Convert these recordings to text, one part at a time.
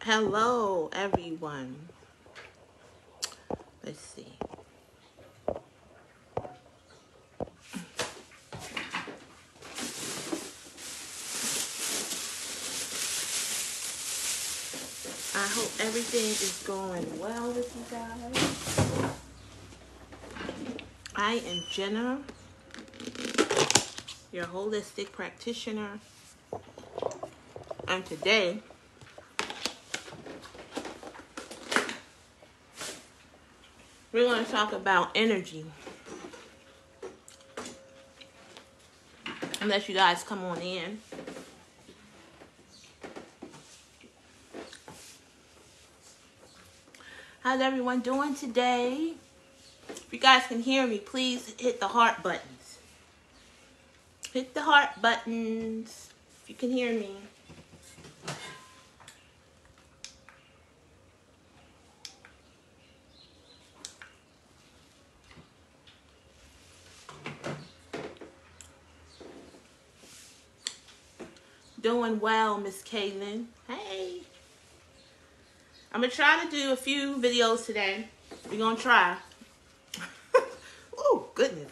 Hello, everyone. Let's see. I hope everything is going well with you guys. I am Jenna, your holistic practitioner, and today we're going to talk about energy. Unless you guys come on in. How's everyone doing today? If you guys can hear me, please hit the heart buttons. Hit the heart buttons if you can hear me. Doing well, Miss Kaylin. Hey. I'm going to try to do a few videos today. We're going to try. Oh, goodness.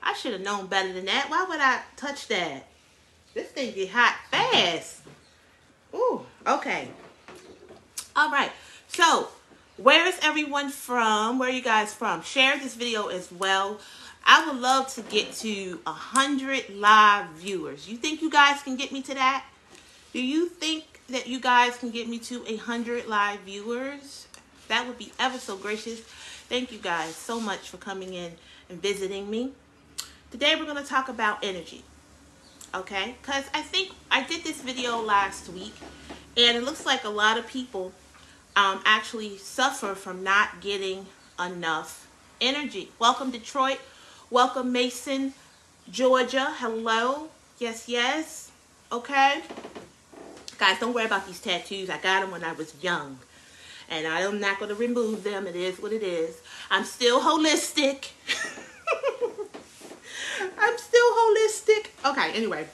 I should have known better than that. Why would I touch that? This thing get hot fast. Ooh, okay. All right. So, where is everyone from? Where are you guys from? Share this video as well. I would love to get to 100 live viewers. You think you guys can get me to that? Do you think that you guys can get me to 100 live viewers? That would be ever so gracious. Thank you guys so much for coming in and visiting me. Today we're going to talk about energy. Okay? Because I think I did this video last week, and it looks like a lot of people actually suffer from not getting enough energy. Welcome, Detroit. Welcome, Mason, Georgia. Hello. Yes, yes. Okay? Guys, don't worry about these tattoos. I got them when I was young. And I'm not going to remove them. It is what it is. I'm still holistic. I'm still holistic. Okay, anyway.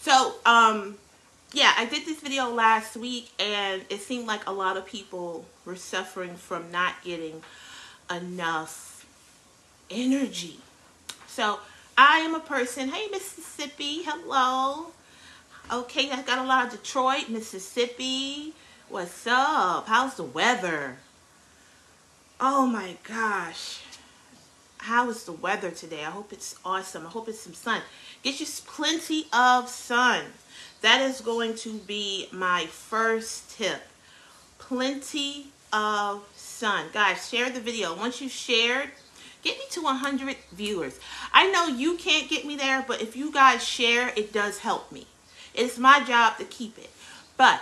So, yeah, I did this video last week, and it seemed like a lot of people were suffering from not getting enough energy. So, I am a person. Hey, Mississippi. Hello. Okay, I got a lot of Detroit, Mississippi. What's up? How's the weather? Oh my gosh. How is the weather today? I hope it's awesome. I hope it's some sun. Get you plenty of sun. That is going to be my first tip. Plenty of sun. Guys, share the video. Once you've shared, get me to 100 viewers. I know you can't get me there, but if you guys share, it does help me. It's my job to keep it. But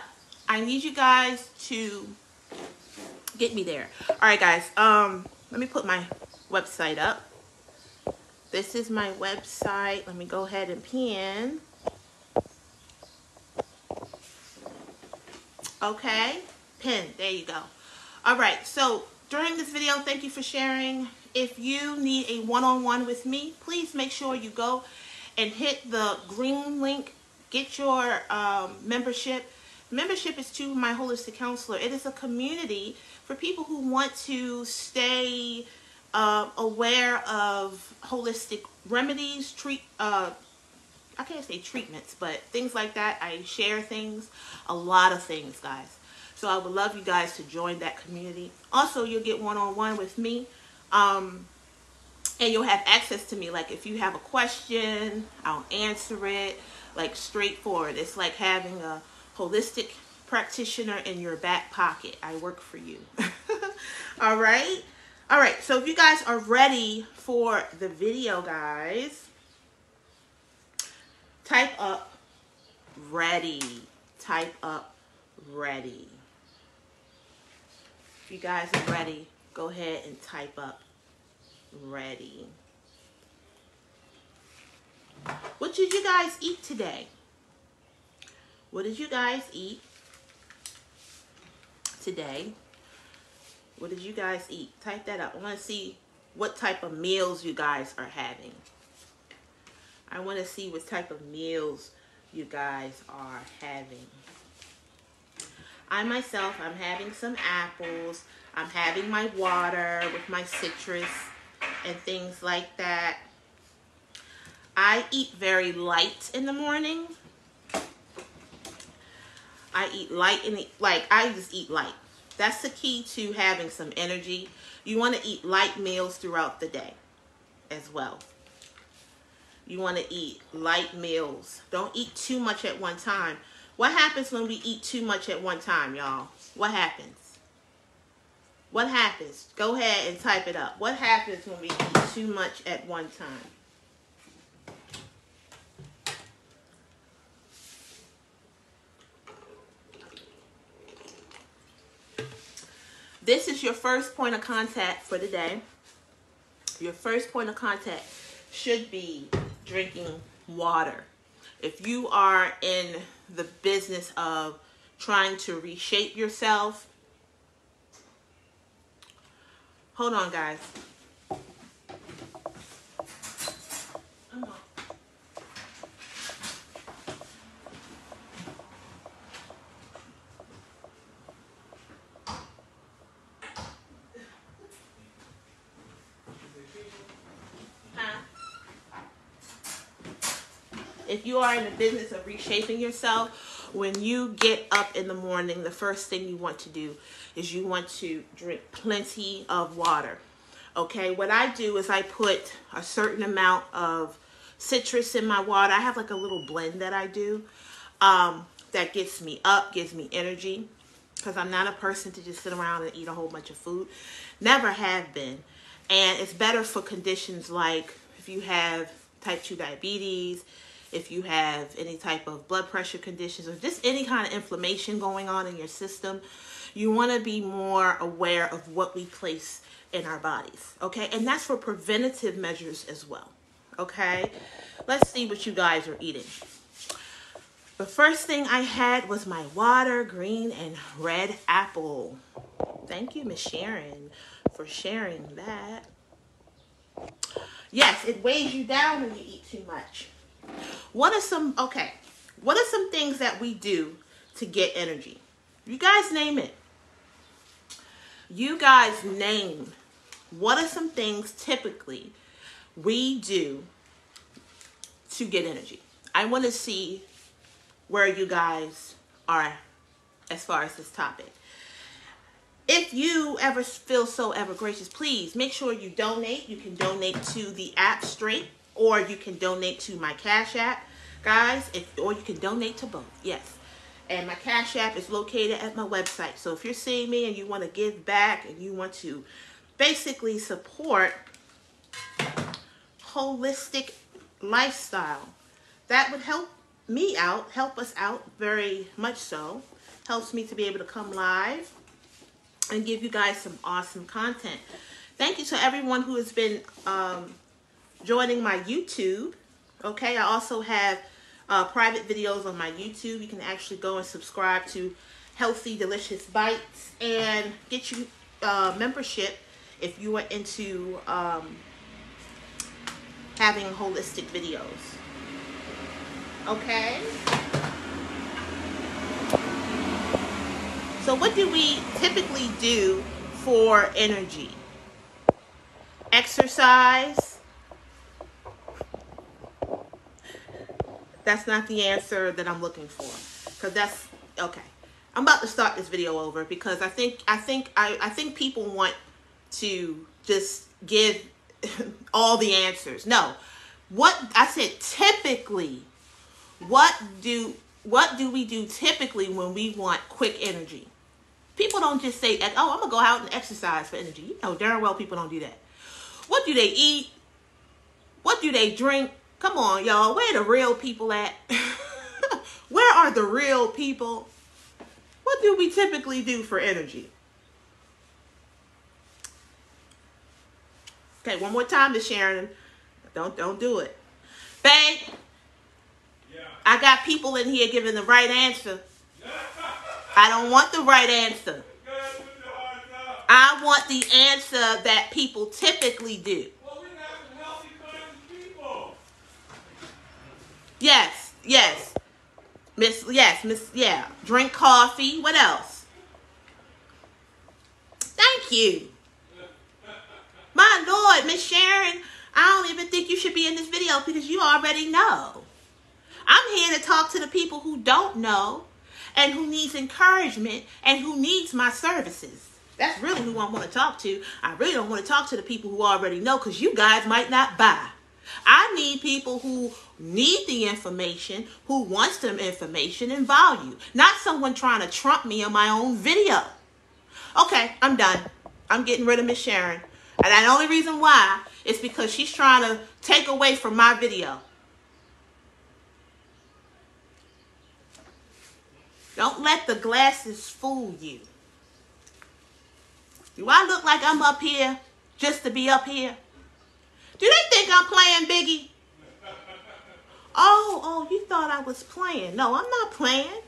I need you guys to get me there. All right, guys. Let me put my website up. This is my website. Let me go ahead and pin. Okay. Pin. There you go. All right. So during this video, thank you for sharing. If you need a one-on-one with me, please make sure you go and hit the green link. Get your membership. Membership is to my holistic counselor. It is a community for people who want to stay aware of holistic remedies, I can't say treatments, but things like that. I share things, a lot of things, guys. So I would love you guys to join that community. Also, you'll get one-on-one with me. And you'll have access to me. Like if you have a question, I'll answer it. Like straightforward. It's like having a holistic practitioner in your back pocket. I work for you. All right. All right. So if you guys are ready for the video, guys, type up ready. Type up ready. If you guys are ready, go ahead and type up ready. What did you guys eat today? What did you guys eat today? What did you guys eat? Type that up. I want to see what type of meals you guys are having. I want to see what type of meals you guys are having. I myself, I'm having some apples. I'm having my water with my citrus and things like that. I eat very light in the morning. I eat light I just eat light. That's the key to having some energy. You want to eat light meals throughout the day as well. You want to eat light meals. Don't eat too much at one time. What happens when we eat too much at one time, y'all? What happens? What happens? Go ahead and type it up. What happens when we eat too much at one time? This is your first point of contact for the day. Your first point of contact should be drinking water. If you are in the business of trying to reshape yourself, hold on, guys. If you are in the business of reshaping yourself, when you get up in the morning, the first thing you want to do is you want to drink plenty of water. Okay, what I do is I put a certain amount of citrus in my water. I have like a little blend that I do that gets me up, gives me energy, because I'm not a person to just sit around and eat a whole bunch of food. Never have been. And it's better for conditions like if you have type 2 diabetes, if you have any type of blood pressure conditions, or just any kind of inflammation going on in your system. You want to be more aware of what we place in our bodies, okay? And that's for preventative measures as well, okay? Let's see what you guys are eating. The first thing I had was my water, green and red apple. Thank you, Miss Sharon, for sharing that. Yes, it weighs you down when you eat too much. What are some things that we do to get energy? You guys name it. You guys name what are some things typically we do to get energy. I want to see where you guys are as far as this topic. If you ever feel so ever gracious, please make sure you donate. You can donate to the app straight, or you can donate to my Cash App, guys, or you can donate to both, yes. And my Cash App is located at my website. So if you're seeing me and you want to give back and you want to basically support holistic lifestyle, that would help me out, help us out very much so. Helps me to be able to come live and give you guys some awesome content. Thank you to everyone who has been joining my YouTube. Okay, I also have private videos on my YouTube. You can actually go and subscribe to Healthy Delicious Bites and get you membership if you are into having holistic videos. Okay. So what do we typically do for energy? Exercise. That's not the answer that I'm looking for, because that's okay. I'm about to start this video over because I think people want to just give all the answers. No, what I said typically. What do we do typically when we want quick energy? People don't just say, "Oh, I'm gonna go out and exercise for energy." You know darn well people don't do that. What do they eat? What do they drink? Come on, y'all. Where the real people at? Where are the real people? What do we typically do for energy? Okay, one more time to Sharon. Don't do it. Bang. Yeah. I got people in here giving the right answer. I don't want the right answer. I want the answer that people typically do. Well, we have some healthy kinds of people. Yes. Miss, yeah. Drink coffee. What else? Thank you. My Lord, Miss Sharon, I don't even think you should be in this video because you already know. I'm here to talk to the people who don't know and who needs encouragement and who needs my services. That's really who I want to talk to. I really don't want to talk to the people who already know because you guys might not buy. I need people who need the information, who wants the information and value, not someone trying to trump me on my own video. Okay, I'm done. I'm getting rid of Miss Sharon. And the only reason why is because she's trying to take away from my video. Don't let the glasses fool you. Do I look like I'm up here just to be up here? Do they think I'm playing Biggie? Oh, you thought I was playing. No, I'm not playing.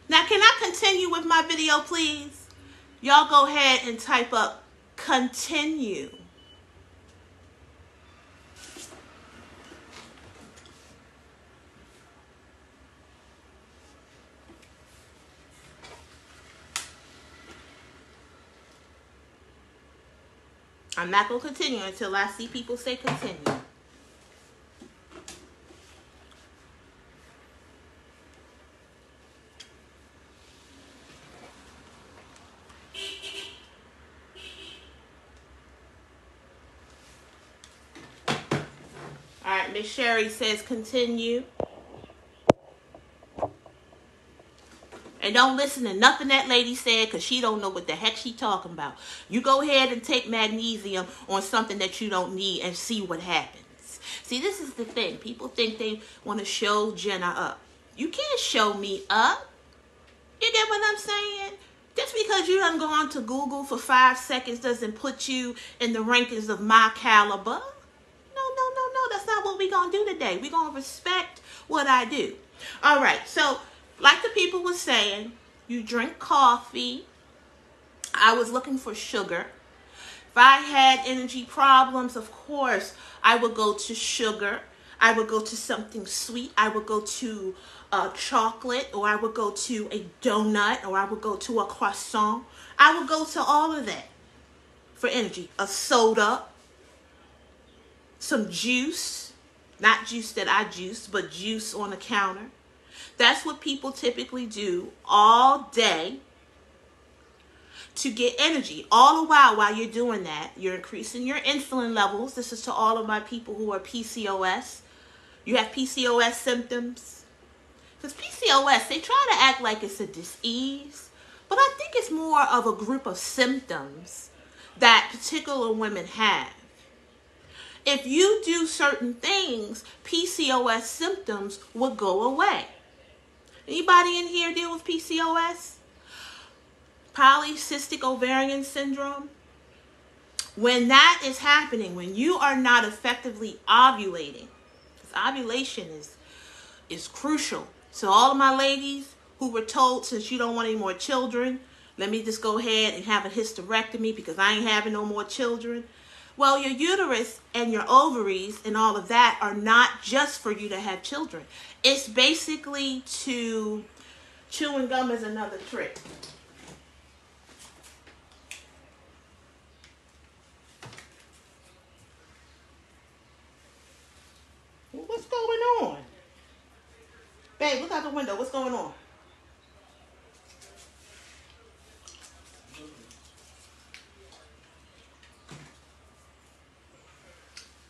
Now, can I continue with my video, please? Y'all go ahead and type up continue. I'm not going to continue until I see people say continue. All right, Miss Sherry says continue. And don't listen to nothing that lady said because she don't know what the heck she talking about. You go ahead and take magnesium on something that you don't need and see what happens. See, this is the thing. People think they want to show Jenna up. You can't show me up. You get what I'm saying? Just because you done gone to Google for 5 seconds doesn't put you in the rankings of my caliber. No. That's not what we're going to do today. We're going to respect what I do. All right. So, like the people were saying, you drink coffee. I was looking for sugar. If I had energy problems, of course, I would go to sugar. I would go to something sweet. I would go to chocolate, or I would go to a donut, or I would go to a croissant. I would go to all of that for energy. A soda, some juice, not juice that I juice, but juice on the counter. That's what people typically do all day to get energy. All the while you're doing that, you're increasing your insulin levels. This is to all of my people who are PCOS. You have PCOS symptoms. Because PCOS, they try to act like it's a disease, but I think it's more of a group of symptoms that particular women have. If you do certain things, PCOS symptoms will go away. Anybody in here deal with PCOS? Polycystic ovarian syndrome? When that is happening, when you are not effectively ovulating, because ovulation is crucial. So all of my ladies who were told, since you don't want any more children, let me just go ahead and have a hysterectomy because I ain't having no more children. Well, your uterus and your ovaries and all of that are not just for you to have children. It's basically to, chewing gum is another trick. What's going on? Babe, look out the window. What's going on?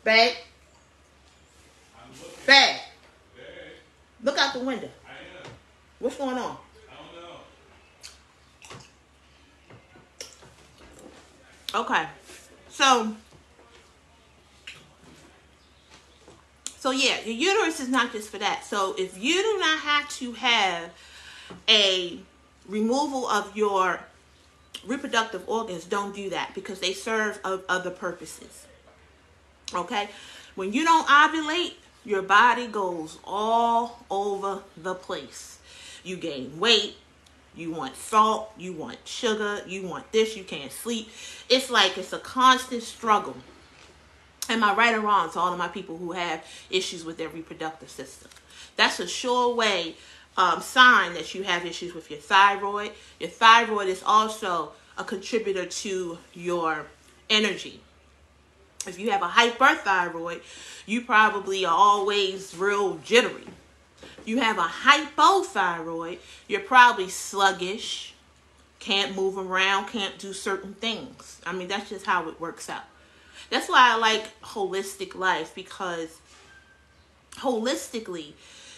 Babe? Babe? Look out the window. I am. What's going on? I don't know. Okay. So yeah, your uterus is not just for that. So if you do not have to have a removal of your reproductive organs, don't do that because they serve other purposes. Okay? When you don't ovulate, your body goes all over the place. You gain weight. You want salt. You want sugar. You want this. You can't sleep. It's like it's a constant struggle. Am I right or wrong to all of my people who have issues with their reproductive system? That's a sure way sign that you have issues with your thyroid. Your thyroid is also a contributor to your energy. If you have a hyperthyroid, you probably are always real jittery. If you have a hypothyroid, you're probably sluggish, can't move around, can't do certain things. I mean, that's just how it works out. That's why I like holistic life, because holistically,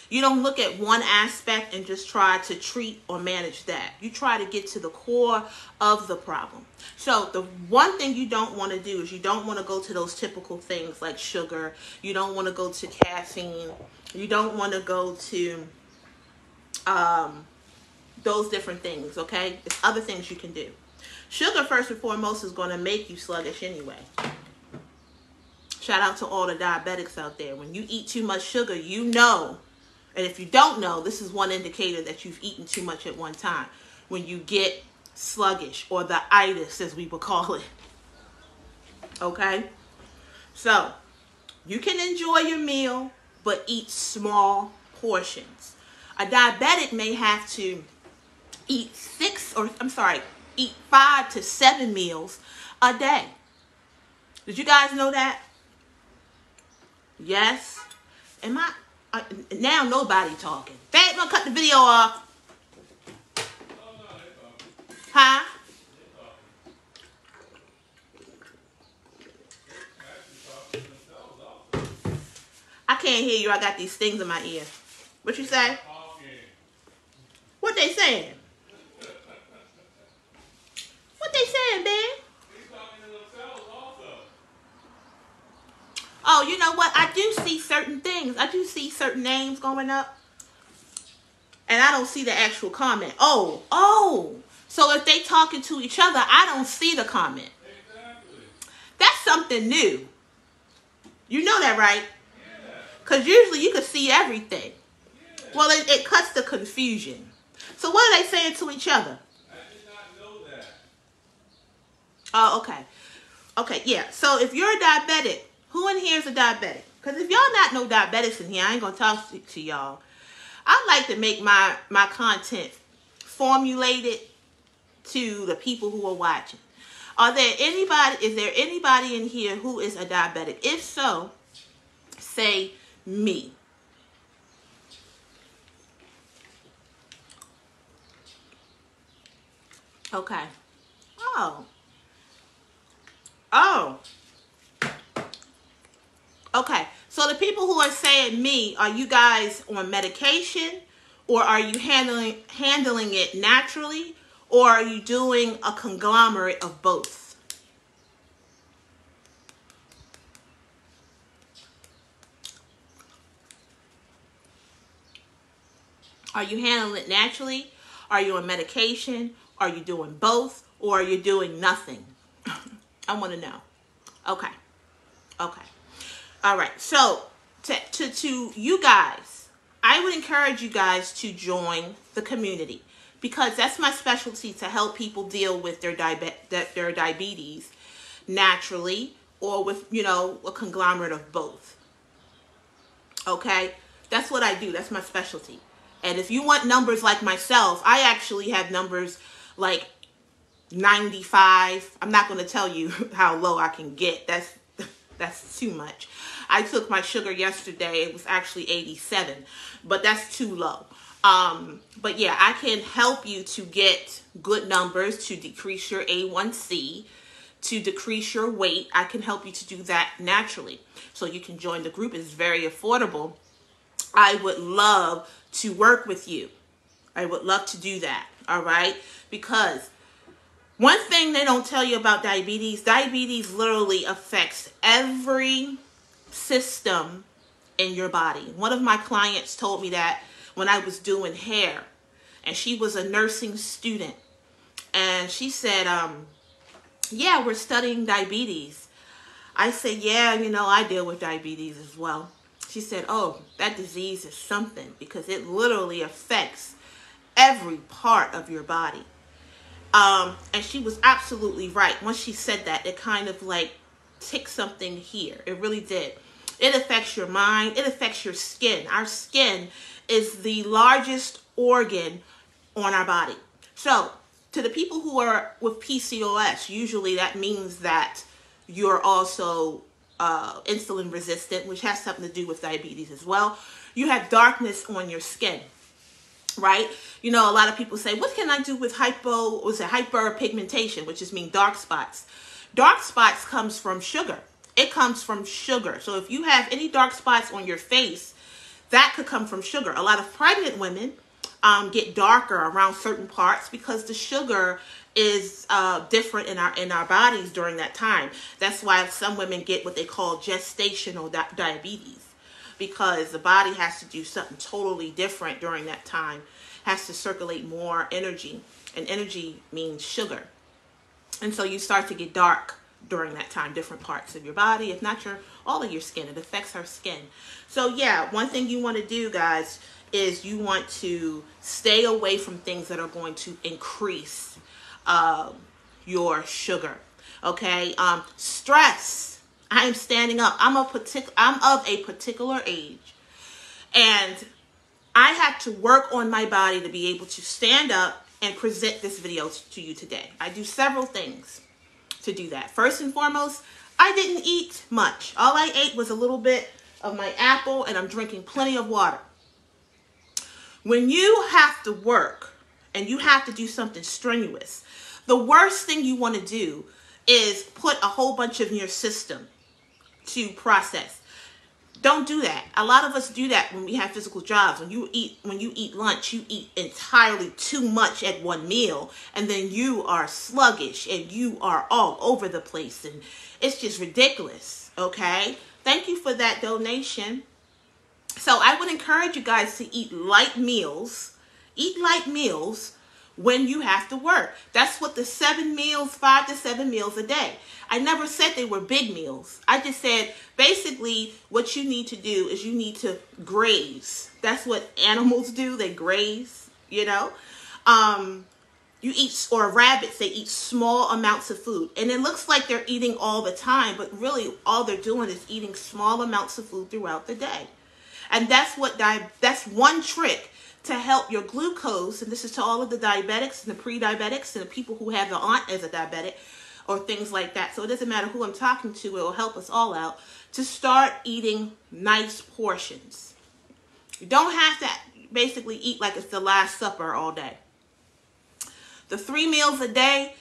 you don't look at one aspect and just try to treat or manage that. You try to get to the core of the problem. So the one thing you don't want to do is you don't want to go to those typical things like sugar. You don't want to go to caffeine. You don't want to go to those different things, okay? There's other things you can do. Sugar, first and foremost, is going to make you sluggish anyway. Shout out to all the diabetics out there. When you eat too much sugar, you know, and if you don't know, this is one indicator that you've eaten too much at one time. When you get sluggish, or the itis, as we would call it. Okay? So, you can enjoy your meal, but eat small portions. A diabetic may have to eat 5 to 7 meals a day. Did you guys know that? Yes. Now nobody talking. Babe, I'm gonna cut the video off. Huh? I can't hear you. I got these things in my ear. What you say? What they saying? What they saying, man? Oh, you know what? I do see certain things. I do see certain names going up. And I don't see the actual comment. Oh. So if they talking to each other, I don't see the comment. Exactly. That's something new. You know that, right? Because usually you can see everything. Well, it cuts the confusion. So what are they saying to each other? I did not know that. Oh, okay. Okay, yeah. So if you're a diabetic, who in here is a diabetic? Because if y'all not no diabetics in here, I ain't going to talk to y'all. I like to make my content formulated to the people who are watching. Is there anybody in here who is a diabetic? If so, say me. Okay. Oh. Okay. So the people who are saying me, are you guys on medication, or are you handling it naturally, or are you doing a conglomerate of both? Are you handling it naturally? Are you on medication? Are you doing both? Or are you doing nothing? I want to know. Okay. All right. So to you guys, I would encourage you guys to join the community, because that's my specialty, to help people deal with their diabetes naturally, or with, a conglomerate of both. Okay? That's what I do. That's my specialty. And if you want numbers like myself, I actually have numbers like 95. I'm not going to tell you how low I can get. That's too much. I took my sugar yesterday. It was actually 87, but that's too low. But yeah, I can help you to get good numbers, to decrease your A1C, to decrease your weight. I can help you to do that naturally. So you can join the group. It's very affordable. I would love to work with you. I would love to do that. All right? Because one thing they don't tell you about diabetes literally affects every system in your body. One of my clients told me that when I was doing hair, and she was a nursing student, and she said, yeah, we're studying diabetes. I said, yeah, I deal with diabetes as well. She said, oh, that disease is something, because it literally affects every part of your body. And she was absolutely right. Once she said that, it kind of like ticked something here. It really did. It affects your mind. It affects your skin. Our skin is the largest organ on our body. So to the people who are with PCOS, usually that means that you're also insulin resistant, which has something to do with diabetes as well. You have darkness on your skin, right? You know, a lot of people say, what can I do with hyperpigmentation, which is mean dark spots? Dark spots comes from sugar. It comes from sugar. So if you have any dark spots on your face, that could come from sugar. A lot of pregnant women get darker around certain parts because the sugar is different in our bodies during that time. That's why some women get what they call gestational diabetes, because the body has to do something totally different during that time, has to circulate more energy, and energy means sugar. And so you start to get dark during that time, different parts of your body, if not all of your skin. It affects our skin. So yeah, one thing you want to do, guys, is you want to stay away from things that are going to increase your sugar. Okay. Stress. I am standing up. I'm of a particular age, and I had to work on my body to be able to stand up and present this video to you today. I do several things to do that. First and foremost, I didn't eat much. All I ate was a little bit of my apple, and I'm drinking plenty of water. When you have to work and you have to do something strenuous, the worst thing you want to do is put a whole bunch of your system to process. Don't do that. A lot of us do that when we have physical jobs. When you eat lunch, you eat entirely too much at one meal, and then you are sluggish and you are all over the place, and it's just ridiculous. Okay? Thank you for that donation. So I would encourage you guys to eat light meals. Eat light meals when you have to work. That's what the 5 to 7 meals a day. I never said they were big meals. I just said basically what you need to do is you need to graze. That's what animals do. They graze, you know. Or rabbits, they eat small amounts of food. And it looks like they're eating all the time, but really all they're doing is eating small amounts of food throughout the day. And that's one trick to help your glucose, and this is to all of the diabetics and the pre-diabetics and the people who have the aunt as a diabetic or things like that. So it doesn't matter who I'm talking to, it will help us all out to start eating nice portions. You don't have to basically eat like it's the Last Supper all day. The 3 meals a day,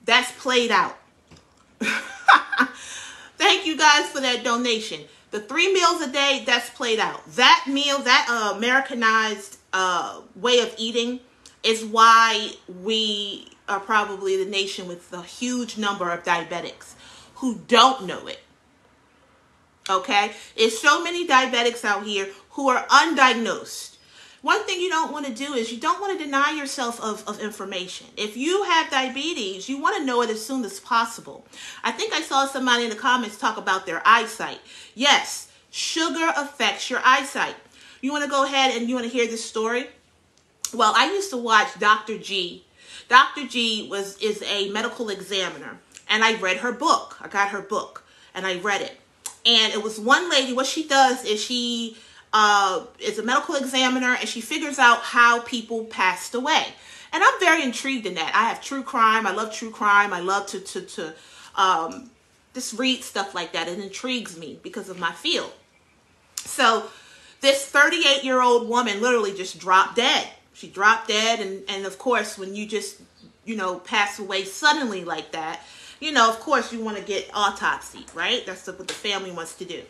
that's played out. Thank you guys for that donation. The 3 meals a day, that's played out. That meal, that Americanized way of eating is why we are probably the nation with a huge number of diabetics who don't know it. Okay? There's so many diabetics out here who are undiagnosed. One thing you don't want to do is you don't want to deny yourself of information. If you have diabetes, you want to know it as soon as possible. I think I saw somebody in the comments talk about their eyesight. Yes, sugar affects your eyesight. You want to go ahead and you want to hear this story? Well, I used to watch Dr. G. Dr. G is a medical examiner, and I read her book. I got her book, and I read it. And it was one lady, what she does is she is a medical examiner, and she figures out how people passed away. And I'm very intrigued in that. I have true crime. I love true crime. I love to just read stuff like that. It intrigues me because of my field. So this 38-year-old woman literally just dropped dead. She dropped dead, and of course, when you just, pass away suddenly like that, of course you want to get autopsy, right? That's what the family wants to do.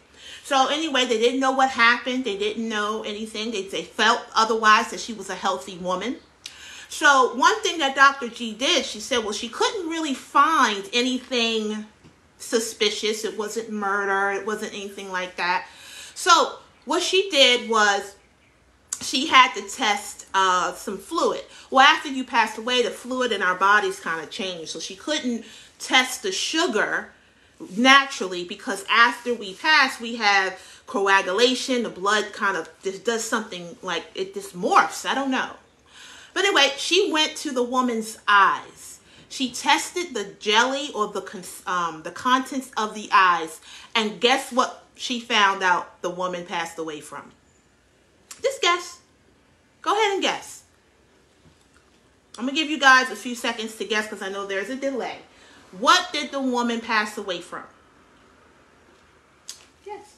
So anyway, they didn't know what happened. They didn't know anything. They felt otherwise, that she was a healthy woman. So one thing that Dr. G did, she said, well, she couldn't really find anything suspicious. It wasn't murder. It wasn't anything like that. So what she did was she had to test some fluid. Well, after you passed away, the fluid in our bodies kind of changed. So she couldn't test the sugar naturally, because after we pass, we have coagulation. The blood kind of just does something like it just morphs. I don't know. But anyway, she went to the woman's eyes. She tested the jelly or the contents of the eyes, and guess what she found out the woman passed away from? Just guess. Go ahead and guess. I'm going to give you guys a few seconds to guess because I know there's a delay. What did the woman pass away from? Yes.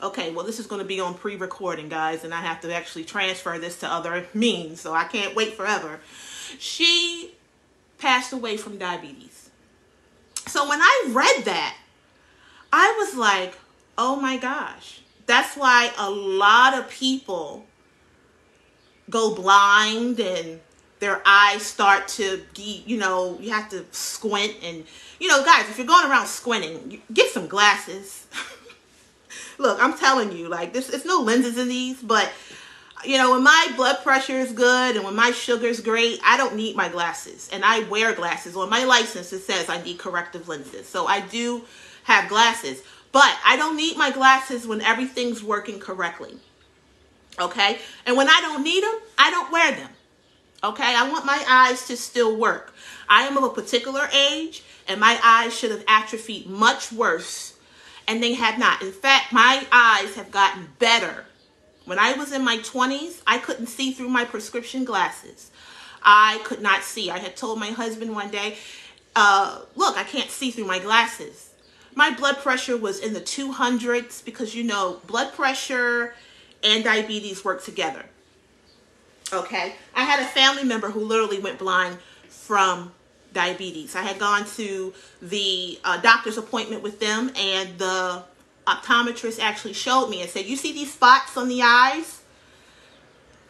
Okay, well, this is going to be on pre-recording, guys, and I have to actually transfer this to other means, so I can't wait forever. She passed away from diabetes. So when I read that, I was like, oh my gosh. That's why a lot of people go blind and their eyes start to, you know, you have to squint. And, you know, guys, if you're going around squinting, get some glasses. Look, I'm telling you, like, it's no lenses in these, but, you know, when my blood pressure is good and when my sugar's great, I don't need my glasses. And I wear glasses. On my license, it says I need corrective lenses. So I do have glasses. But I don't need my glasses when everything's working correctly. Okay? And when I don't need them, I don't wear them. Okay? I want my eyes to still work. I am of a particular age, and my eyes should have atrophied much worse, and they have not. In fact, my eyes have gotten better. When I was in my 20s, I couldn't see through my prescription glasses. I could not see. I had told my husband one day, look, I can't see through my glasses. My blood pressure was in the 200s because, you know, blood pressure and diabetes work together. Okay? I had a family member who literally went blind from diabetes. I had gone to the doctor's appointment with them, and the optometrist actually showed me and said, you see these spots on the eyes?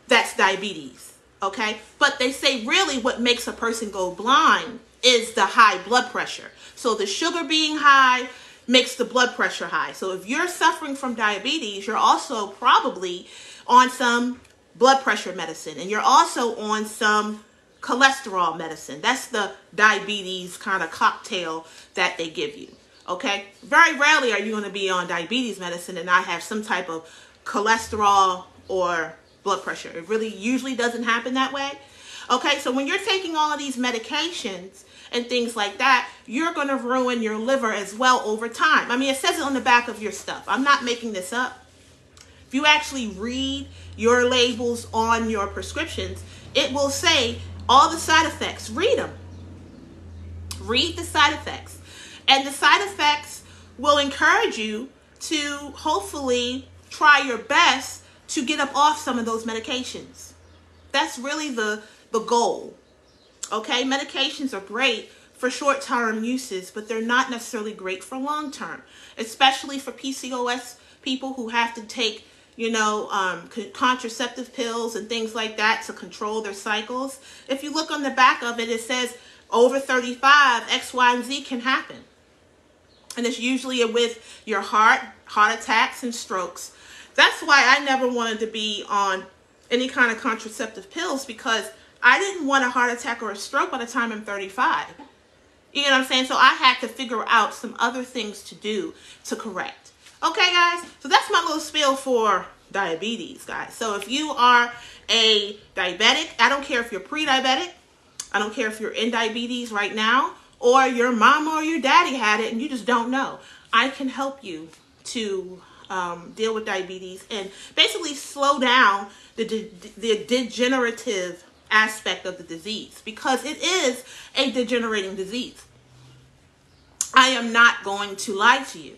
That's diabetes. Okay? But they say really what makes a person go blind is the high blood pressure. So the sugar being high makes the blood pressure high. So if you're suffering from diabetes, you're also probably on some blood pressure medicine, and you're also on some cholesterol medicine. That's the diabetes kind of cocktail that they give you. Okay? Very rarely are you going to be on diabetes medicine and not have some type of cholesterol or blood pressure. It really usually doesn't happen that way. Okay? So when you're taking all of these medications and things like that, you're going to ruin your liver as well over time. I mean, it says it on the back of your stuff. I'm not making this up. If you actually read your labels on your prescriptions, it will say all the side effects. Read them. Read the side effects. And the side effects will encourage you to hopefully try your best to get up off some of those medications. That's really the goal. Okay, medications are great for short-term uses, but they're not necessarily great for long-term, especially for PCOS people who have to take, you know, contraceptive pills and things like that to control their cycles. If you look on the back of it, it says over 35, X, Y, and Z can happen. And it's usually with your heart attacks and strokes. That's why I never wanted to be on any kind of contraceptive pills, because I didn't want a heart attack or a stroke by the time I'm 35. You know what I'm saying? So I had to figure out some other things to do to correct. Okay, guys? So that's my little spiel for diabetes, guys. So if you are a diabetic, I don't care if you're pre-diabetic, I don't care if you're in diabetes right now, or your mom or your daddy had it and you just don't know. I can help you to deal with diabetes and basically slow down the degenerative aspect of the disease, because it is a degenerating disease. I am not going to lie to you.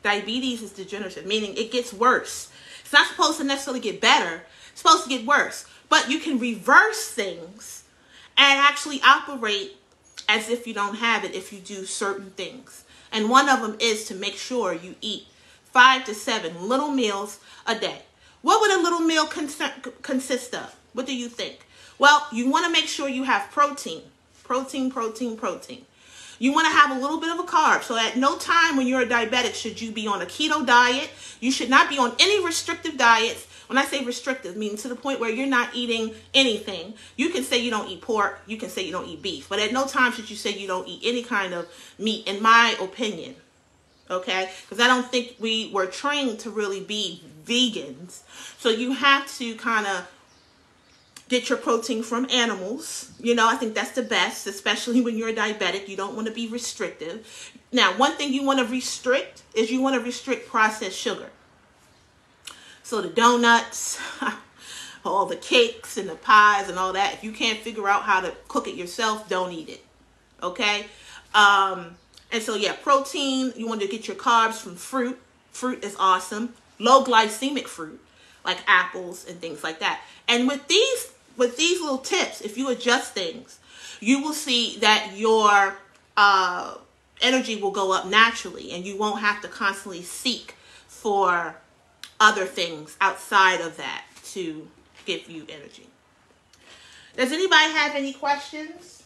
Diabetes is degenerative, meaning it gets worse. It's not supposed to necessarily get better. It's supposed to get worse. But you can reverse things and actually operate as if you don't have it if you do certain things. And one of them is to make sure you eat 5 to 7 little meals a day. What would a little meal consist of? What do you think? Well, you want to make sure you have protein. Protein. You want to have a little bit of a carb. So at no time when you're a diabetic should you be on a keto diet. You should not be on any restrictive diets. When I say restrictive, meaning to the point where you're not eating anything. You can say you don't eat pork. You can say you don't eat beef. But at no time should you say you don't eat any kind of meat, in my opinion. Okay? Because I don't think we were trained to really be vegans. So you have to kind of get your protein from animals. You know, I think that's the best, especially when you're a diabetic. You don't want to be restrictive. Now, one thing you want to restrict is you want to restrict processed sugar. So the donuts, all the cakes and the pies and all that. If you can't figure out how to cook it yourself, don't eat it. Okay? And so, yeah, protein, you want to get your carbs from fruit. Fruit is awesome. Low glycemic fruit, like apples and things like that. And with these little tips, if you adjust things, you will see that your energy will go up naturally, and you won't have to constantly seek for other things outside of that to give you energy. Does anybody have any questions?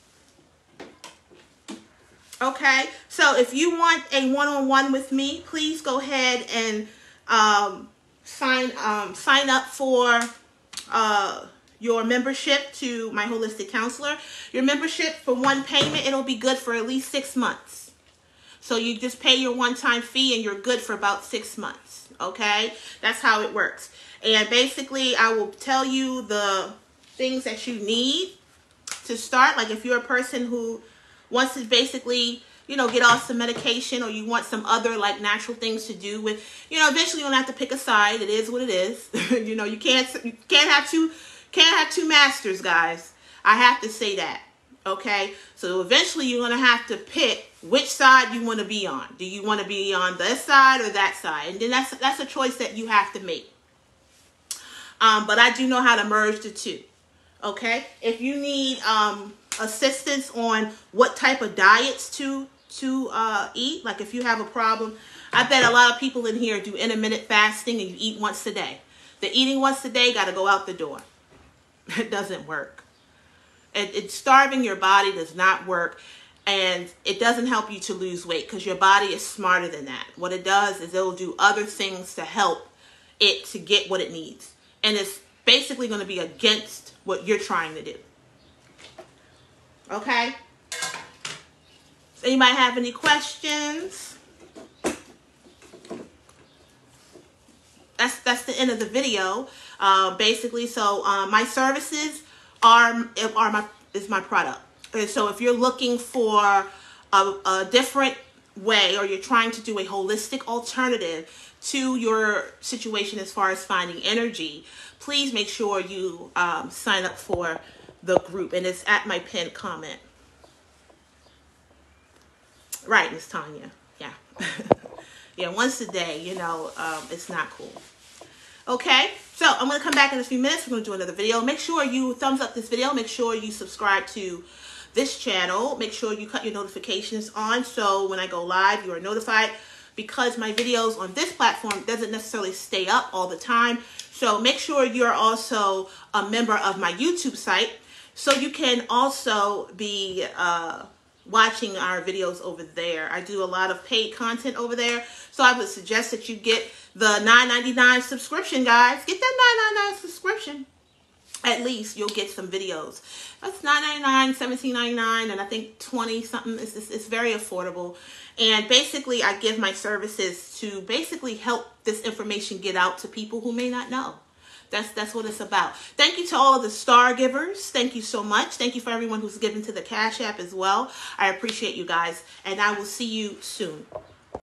Okay, so if you want a one-on-one with me, please go ahead and sign up for your membership to my holistic counselor. Your membership, for one payment, it'll be good for at least 6 months. So you just pay your one-time fee and you're good for about 6 months. Okay, that's how it works. And basically, I will tell you the things that you need to start. Like if you're a person who wants to basically, you know, get off some medication, or you want some other like natural things to do with, you know, eventually you don't have to pick a side. It is what it is. You know, you can't have two masters, guys. I have to say that. Okay, so eventually you're gonna have to pick which side you want to be on. Do you want to be on this side or that side? And then that's a choice that you have to make. But I do know how to merge the two. Okay, if you need assistance on what type of diets to eat, like if you have a problem, I bet a lot of people in here do intermittent fasting and you eat once a day. The eating once a day got to go out the door. It doesn't work. It's starving your body does not work, and it doesn't help you to lose weight because your body is smarter than that. What it does is it'll do other things to help it to get what it needs, and it's basically going to be against what you're trying to do. Okay? Does anybody have any questions? That's the end of the video. Basically, so my services is my product. And so if you're looking for a different way, or you're trying to do a holistic alternative to your situation as far as finding energy, please make sure you sign up for the group. And it's at my pinned comment. Right, Miss Tanya. Yeah. Yeah, once a day, you know, it's not cool. Okay, so I'm going to come back in a few minutes. We're going to do another video. Make sure you thumbs up this video. Make sure you subscribe to this channel. Make sure you cut your notifications on so when I go live, you are notified, because my videos on this platform doesn't necessarily stay up all the time. So make sure you're also a member of my YouTube site so you can also be watching our videos over there. I do a lot of paid content over there, so I would suggest that you get the $9.99 subscription, guys. Get that $9.99 subscription. At least you'll get some videos. That's $9.99, $17.99, and I think 20 something. It's very affordable. And basically, I give my services to basically help this information get out to people who may not know. That's what it's about. Thank you to all of the star givers. Thank you so much. Thank you for everyone who's given to the Cash App as well. I appreciate you guys, and I will see you soon.